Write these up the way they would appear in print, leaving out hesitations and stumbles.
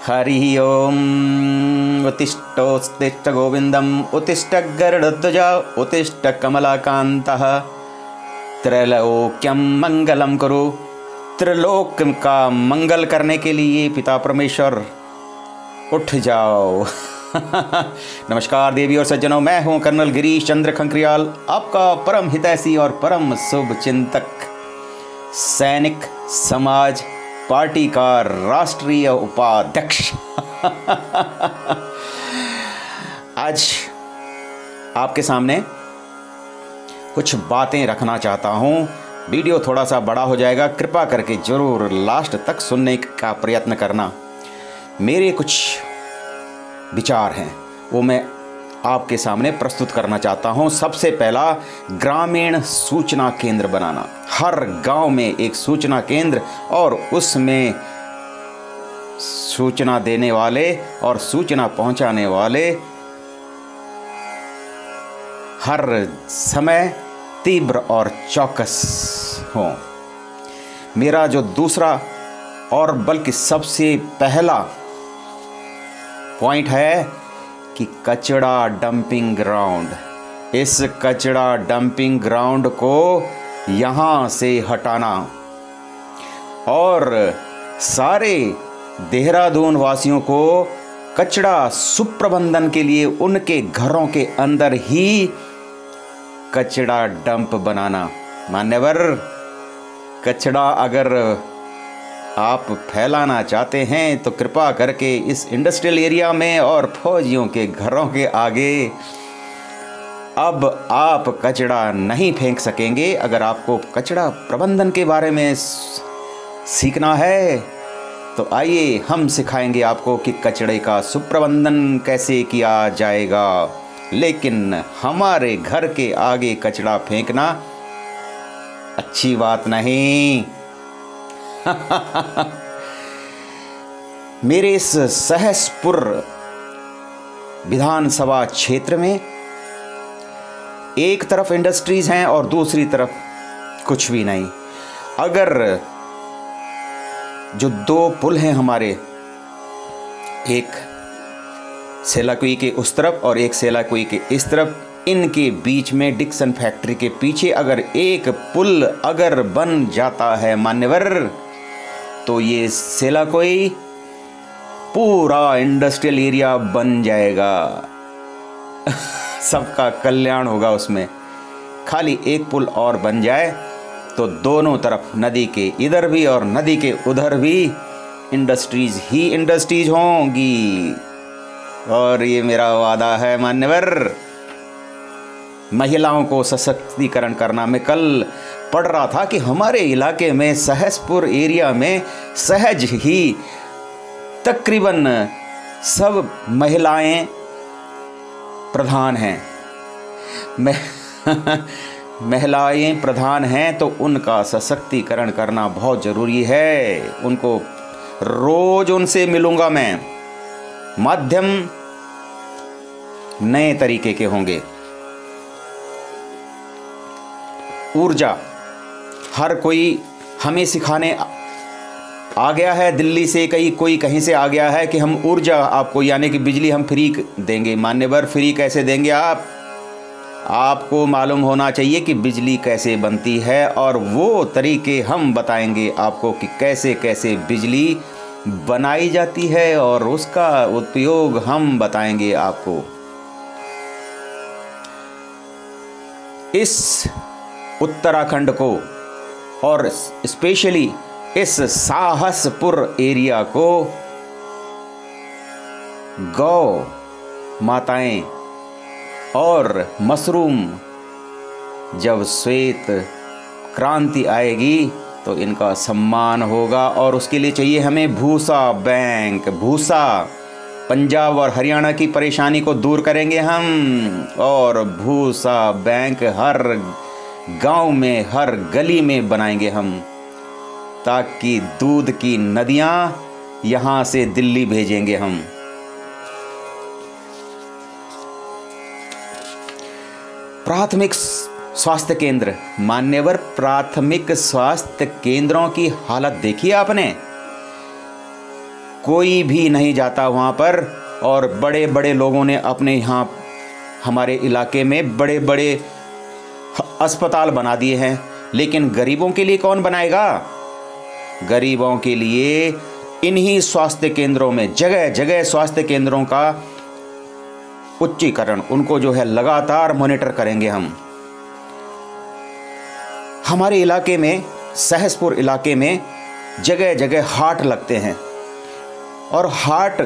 हरि ओम। उत्तिष्ठोत्तिष्ठ गोविंदम उत्तिष्ठ गरुड़ध्वजा उत्तिष्ठ कमलाकांतः त्रैलोक्यम मंगलम कुरु। त्रिलोक का मंगल करने के लिए पिता परमेश्वर उठ जाओ। नमस्कार देवी और सज्जनों, मैं हूं कर्नल गिरीश चंद्र खंकरियाल, आपका परम हितैषी और परम शुभ चिंतक, सैनिक समाज पार्टी का राष्ट्रीय उपाध्यक्ष। आज आपके सामने कुछ बातें रखना चाहता हूं। वीडियो थोड़ा सा बड़ा हो जाएगा, कृपा करके जरूर लास्ट तक सुनने का प्रयत्न करना। मेरे कुछ विचार हैं, वो मैं आपके सामने प्रस्तुत करना चाहता हूं। सबसे पहला, ग्रामीण सूचना केंद्र बनाना। हर गांव में एक सूचना केंद्र, और उसमें सूचना देने वाले और सूचना पहुंचाने वाले हर समय तीव्र और चौकस हों। मेरा जो दूसरा और बल्कि सबसे पहला पॉइंट है कि कचरा डंपिंग ग्राउंड, इस कचरा डंपिंग ग्राउंड को यहाँ से हटाना और सारे देहरादून वासियों को कचरा सुप्रबंधन के लिए उनके घरों के अंदर ही कचरा डंप बनाना। मान्यवर, कचरा अगर आप फैलाना चाहते हैं तो कृपा करके इस इंडस्ट्रियल एरिया में और फौजियों के घरों के आगे अब आप कचरा नहीं फेंक सकेंगे। अगर आपको कचरा प्रबंधन के बारे में सीखना है तो आइए हम सिखाएंगे आपको कि कचरे का सुप्रबंधन कैसे किया जाएगा। लेकिन हमारे घर के आगे कचरा फेंकना अच्छी बात नहीं। मेरे इस सहसपुर विधानसभा क्षेत्र में एक तरफ इंडस्ट्रीज हैं और दूसरी तरफ कुछ भी नहीं। अगर जो दो पुल हैं हमारे, एक सेलाकुई के उस तरफ और एक सेलाकुई के इस तरफ, इनके बीच में डिक्सन फैक्ट्री के पीछे अगर एक पुल अगर बन जाता है मान्यवर, तो ये सेलाकुई पूरा इंडस्ट्रियल एरिया बन जाएगा। सबका कल्याण होगा उसमें। खाली एक पुल और बन जाए तो दोनों तरफ, नदी के इधर भी और नदी के उधर भी, इंडस्ट्रीज ही इंडस्ट्रीज होंगी। और ये मेरा वादा है मान्यवर। महिलाओं को सशक्तिकरण करना। मैं कल पढ़ रहा था कि हमारे इलाके में सहसपुर एरिया में सहज ही तकरीबन सब महिलाएं प्रधान हैं। महिलाएं प्रधान हैं तो उनका सशक्तिकरण करना बहुत ज़रूरी है। उनको रोज़ उनसे मिलूंगा मैं। माध्यम नए तरीके के होंगे। ऊर्जा, हर कोई हमें सिखाने आ गया है दिल्ली से, कोई कहीं से आ गया है कि हम ऊर्जा आपको, यानी कि बिजली हम फ्री देंगे। मान्यवर, फ्री कैसे देंगे आप? आपको मालूम होना चाहिए कि बिजली कैसे बनती है, और वो तरीके हम बताएंगे आपको कि कैसे कैसे बिजली बनाई जाती है, और उसका उपयोग हम बताएंगे आपको। इस उत्तराखंड को और स्पेशली इस साहसपुर एरिया को गौ माताएं और मशरूम, जब श्वेत क्रांति आएगी तो इनका सम्मान होगा। और उसके लिए चाहिए हमें भूसा बैंक। भूसा, पंजाब और हरियाणा की परेशानी को दूर करेंगे हम, और भूसा बैंक हर गांव में, हर गली में बनाएंगे हम, ताकि दूध की नदियां यहां से दिल्ली भेजेंगे हम। प्राथमिक स्वास्थ्य केंद्र। मान्यवर, प्राथमिक स्वास्थ्य केंद्रों की हालत देखी आपने? कोई भी नहीं जाता वहाँ पर। और बड़े बड़े लोगों ने अपने यहाँ हमारे इलाके में बड़े बड़े अस्पताल बना दिए हैं, लेकिन गरीबों के लिए कौन बनाएगा? गरीबों के लिए इन्हीं स्वास्थ्य केंद्रों में जगह जगह स्वास्थ्य केंद्रों का उच्चीकरण, उनको जो है लगातार मॉनिटर करेंगे हम। हमारे इलाके में, सहसपुर इलाके में जगह जगह हाट लगते हैं, और हाट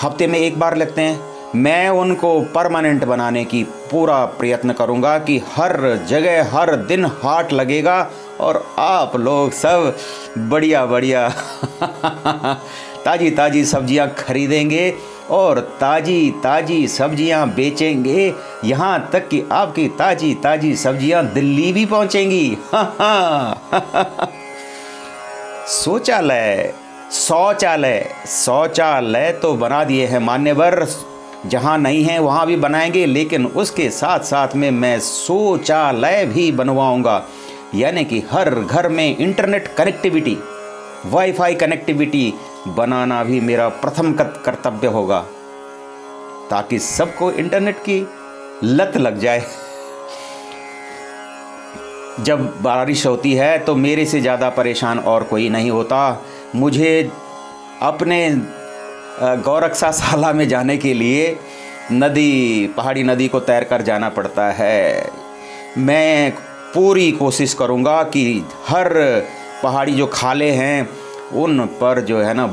हफ्ते में एक बार लगते हैं। मैं उनको परमानेंट बनाने की पूरा प्रयत्न करूंगा कि हर जगह हर दिन हाट लगेगा और आप लोग सब बढ़िया बढ़िया ताज़ी ताज़ी सब्जियां खरीदेंगे और ताज़ी ताज़ी सब्जियां बेचेंगे, यहाँ तक कि आपकी ताज़ी ताज़ी सब्जियां दिल्ली भी पहुँचेंगी। शौचालय तो बना दिए हैं मान्यवर, जहाँ नहीं है वहाँ भी बनाएंगे, लेकिन उसके साथ साथ में मैं शौचालय भी बनवाऊंगा। यानी कि हर घर में इंटरनेट कनेक्टिविटी, वाईफाई कनेक्टिविटी बनाना भी मेरा प्रथम कर्तव्य होगा, ताकि सबको इंटरनेट की लत लग जाए। जब बारिश होती है तो मेरे से ज़्यादा परेशान और कोई नहीं होता। मुझे अपने गौरक्षाशाला में जाने के लिए पहाड़ी नदी को तैर कर जाना पड़ता है। मैं पूरी कोशिश करूँगा कि हर पहाड़ी जो खाले हैं उन पर जो है ना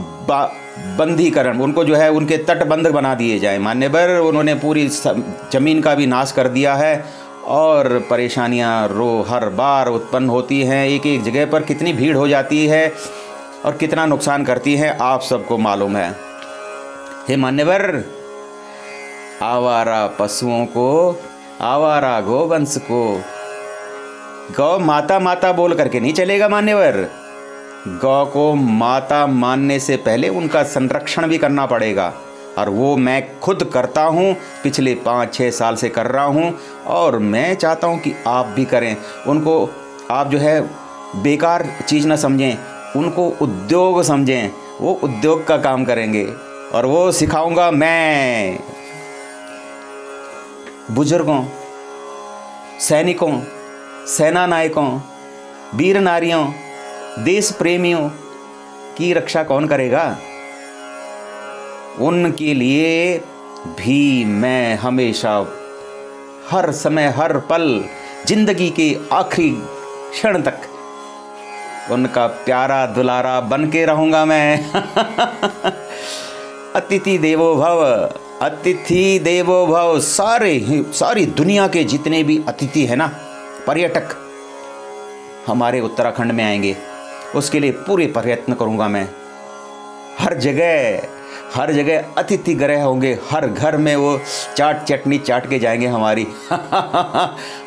बंदीकरण, उनको जो है उनके तटबंध बना दिए जाए। मान्यवर, उन्होंने पूरी ज़मीन का भी नाश कर दिया है और परेशानियाँ हर बार उत्पन्न होती हैं। एक एक जगह पर कितनी भीड़ हो जाती है और कितना नुकसान करती है, आप सबको मालूम है। हे मान्यवर, आवारा पशुओं को, आवारा गोवंश को गौ माता माता बोल करके नहीं चलेगा मान्यवर। गौ को माता मानने से पहले उनका संरक्षण भी करना पड़ेगा, और वो मैं खुद करता हूँ, पिछले 5-6 साल से कर रहा हूँ, और मैं चाहता हूँ कि आप भी करें। उनको आप जो है बेकार चीज़ ना समझें, उनको उद्योग समझें। वो उद्योग का काम करेंगे और वो सिखाऊंगा मैं बुजुर्गों, सैनिकों, सेना नायकों, वीर नारियों, देश प्रेमियों की रक्षा कौन करेगा? उनके लिए भी मैं हमेशा, हर समय, हर पल, जिंदगी के आखिरी क्षण तक उनका प्यारा दुलारा बन के रहूँगा मैं। अतिथि देवो भव, अतिथि देवो भव। सारी दुनिया के जितने भी अतिथि हैं ना, पर्यटक हमारे उत्तराखंड में आएंगे, उसके लिए पूरे प्रयत्न करूँगा मैं। हर जगह अतिथि गृह होंगे, हर घर में वो चाट चटनी चाट के जाएंगे हमारी।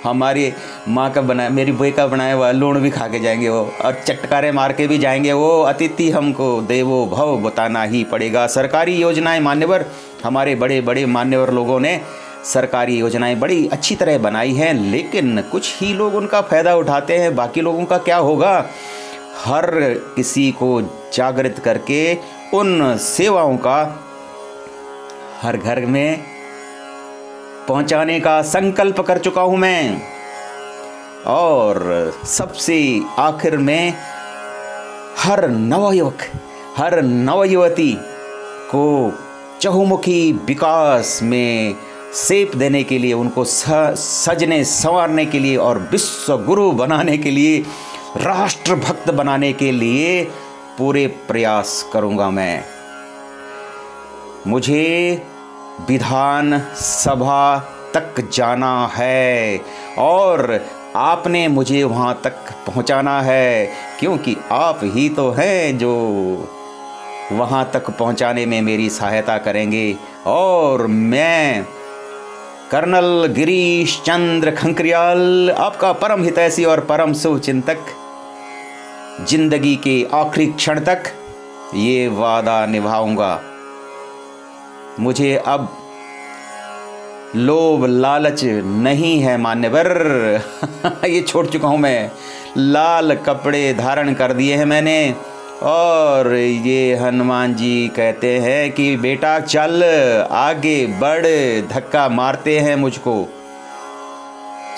हमारी माँ का बनाया, मेरी बुआ का बनाया हुआ लूण भी खा के जाएंगे वो, और चटकारे मार के भी जाएंगे वो। अतिथि हमको देवो भव बताना ही पड़ेगा। सरकारी योजनाएं मान्यवर, हमारे बड़े बड़े मान्यवर लोगों ने सरकारी योजनाएं बड़ी अच्छी तरह बनाई हैं, लेकिन कुछ ही लोग उनका फ़ायदा उठाते हैं। बाकी लोगों का क्या होगा? हर किसी को जागृत करके उन सेवाओं का हर घर में पहुंचाने का संकल्प कर चुका हूं मैं। और सबसे आखिर में हर नवयुवक, हर नवयुवती को चहुमुखी विकास में सेप देने के लिए, उनको सजने संवारने के लिए और विश्व गुरु बनाने के लिए, राष्ट्रभक्त बनाने के लिए पूरे प्रयास करूंगा मैं। मुझे विधान सभा तक जाना है और आपने मुझे वहां तक पहुंचाना है, क्योंकि आप ही तो हैं जो वहां तक पहुंचाने में मेरी सहायता करेंगे। और मैं कर्नल गिरीश चंद्र खंकरियाल, आपका परम हितैषी और परम शुभचिंतक, जिंदगी के आखिरी क्षण तक ये वादा निभाऊंगा। मुझे अब लोभ लालच नहीं है मान्यवर। ये छोड़ चुका हूँ मैं। लाल कपड़े धारण कर दिए हैं मैंने और ये हनुमान जी कहते हैं कि बेटा चल आगे बढ़, धक्का मारते हैं मुझको।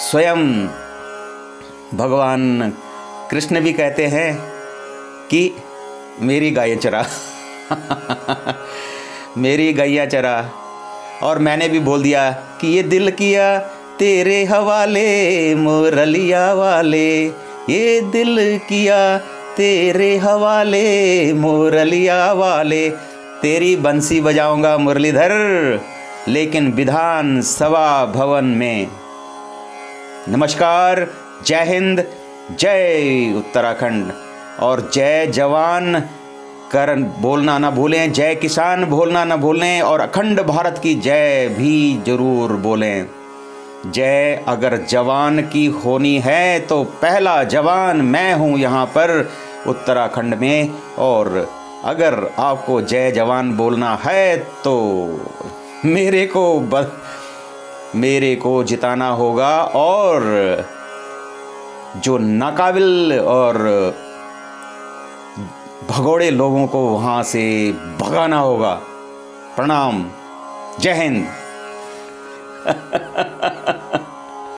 स्वयं भगवान कृष्ण भी कहते हैं कि मेरी गाय चरा मेरी गैया चरा। और मैंने भी बोल दिया कि ये दिल किया तेरे हवाले मुरलिया वाले, ये दिल किया तेरे हवाले मुरलिया वाले। तेरी बंसी बजाऊंगा मुरलीधर, लेकिन विधान सभा भवन में। नमस्कार, जय हिंद, जय उत्तराखंड और जय जवान करण बोलना ना भूलें, जय किसान बोलना ना भूलें और अखंड भारत की जय भी जरूर बोलें। जय अगर जवान की होनी है तो पहला जवान मैं हूँ यहाँ पर उत्तराखंड में। और अगर आपको जय जवान बोलना है तो मेरे को जिताना होगा और जो नाकाबिल और भगोड़े लोगों को वहाँ से भगाना होगा। प्रणाम, जय हिंद।